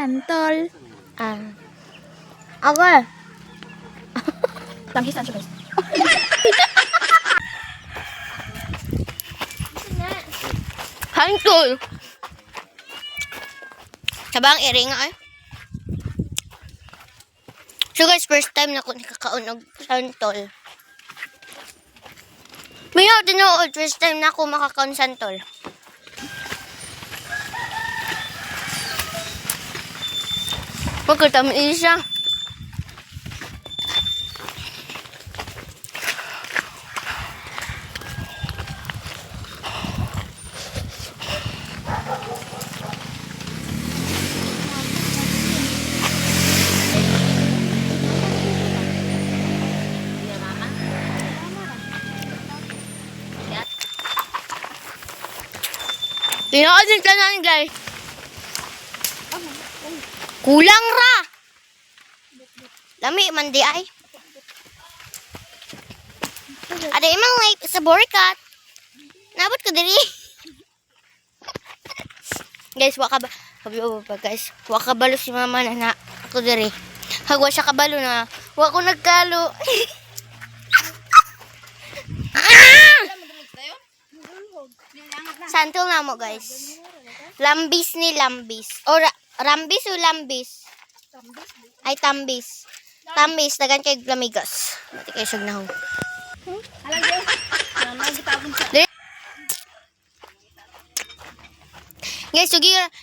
santol. Ako. Langhisan siya, guys. Hantol. Sabang iring ay. So guys, first time na ko nakakaunog santol. Mayroon din ako, first time na ako makakaon santol. Pagkatami isa. Tinoodin ka na guys. Kulang ra. Lami man di ay. Ada emang like sa borikat. Nabot ko diri. Guys, guys. Wa kabalo si mama na ako diri. Hagwa siya kabalo na. Wa ko nagkalo. Santol na mo guys. Lambis ni lambis. O rambis o lambis? Ay tambis. Tambis, dagan kay lamigas. Mati kayo siyag na ho. Guys,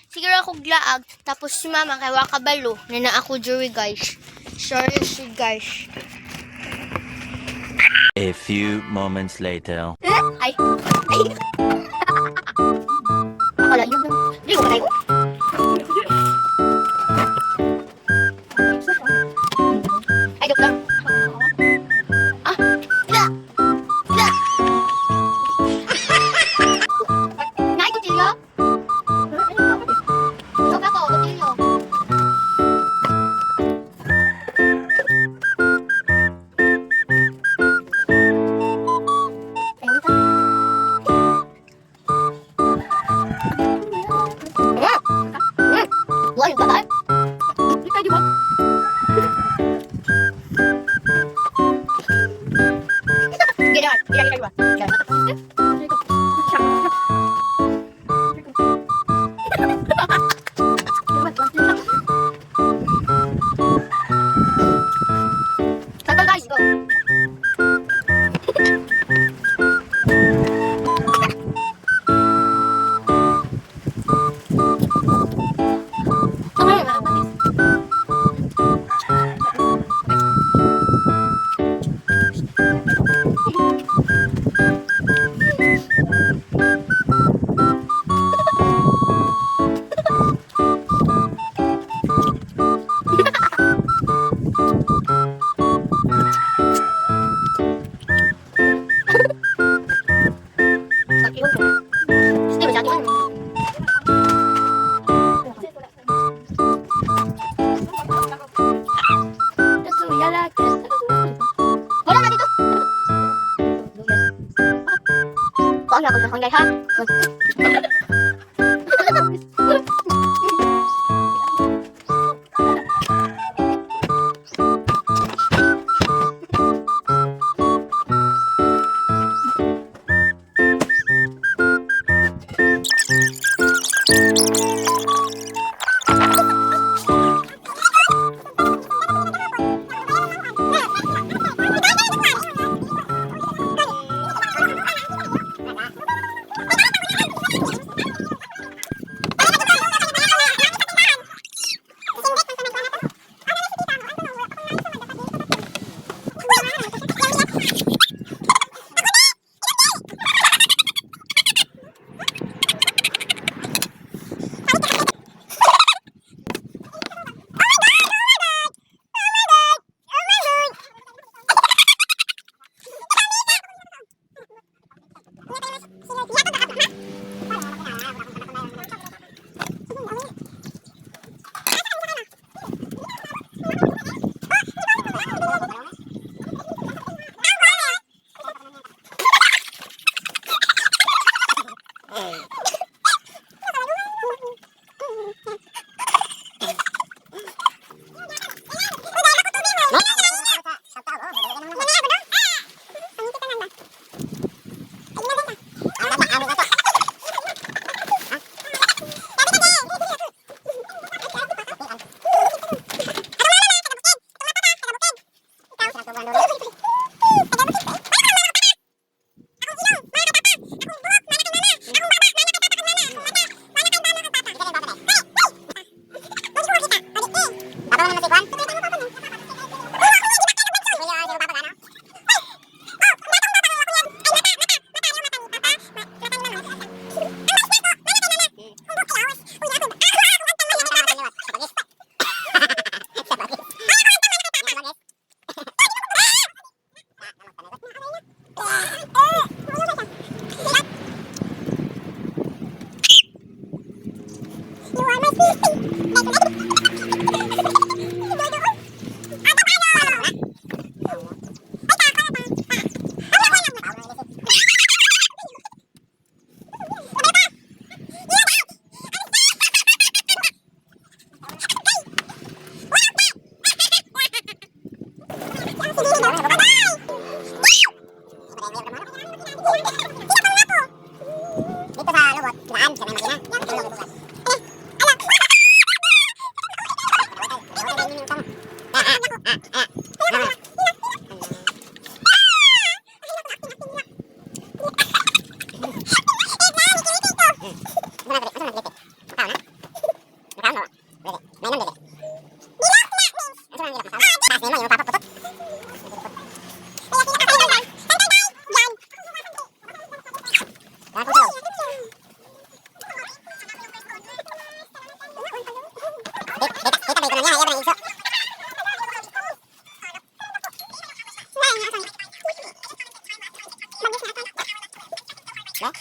siguro ako glaag. Tapos si mama kay wakabalo. Na ako jury guys. Sorry guys. A few moments later. Ay. Akala yun lang. Hindi ko tayo. Ay, joke lang. Ah, ila. Ila. Nay, kutsilyo? Joke ako, kutsilyo. Wala yung bahay. Hindi kayo di ba? Ginawan. Ginawan di ba? Santol guys, go. Wala na dito. Paano ako sa guys ha?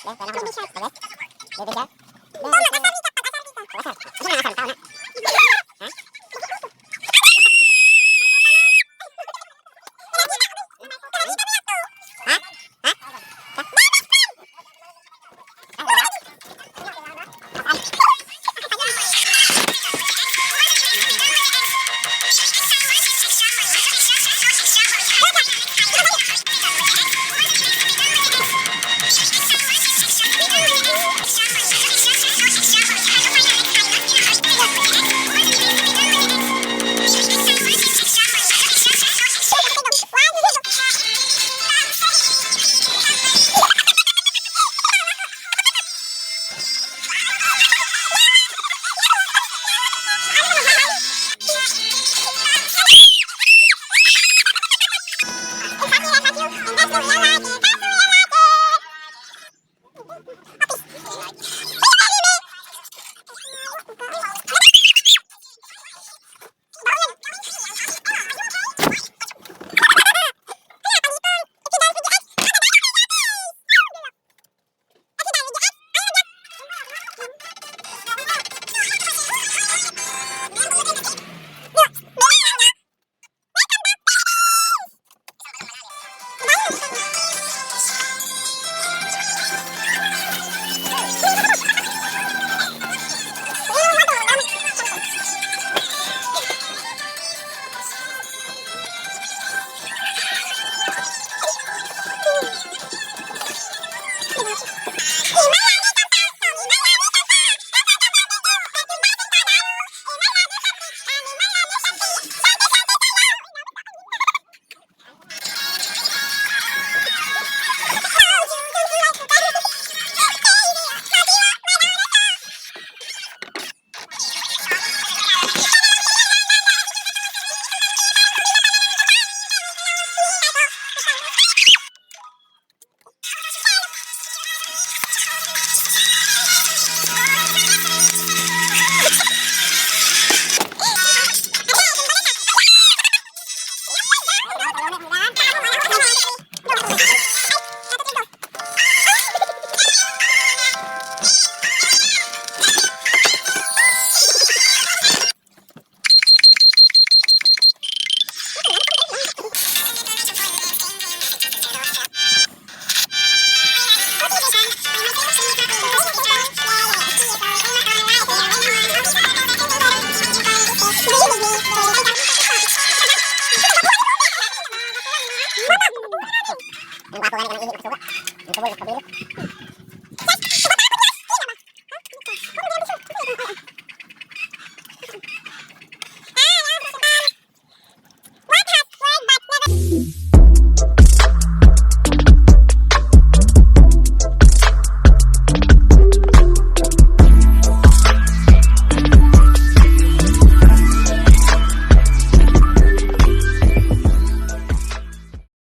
Đấy, đấy,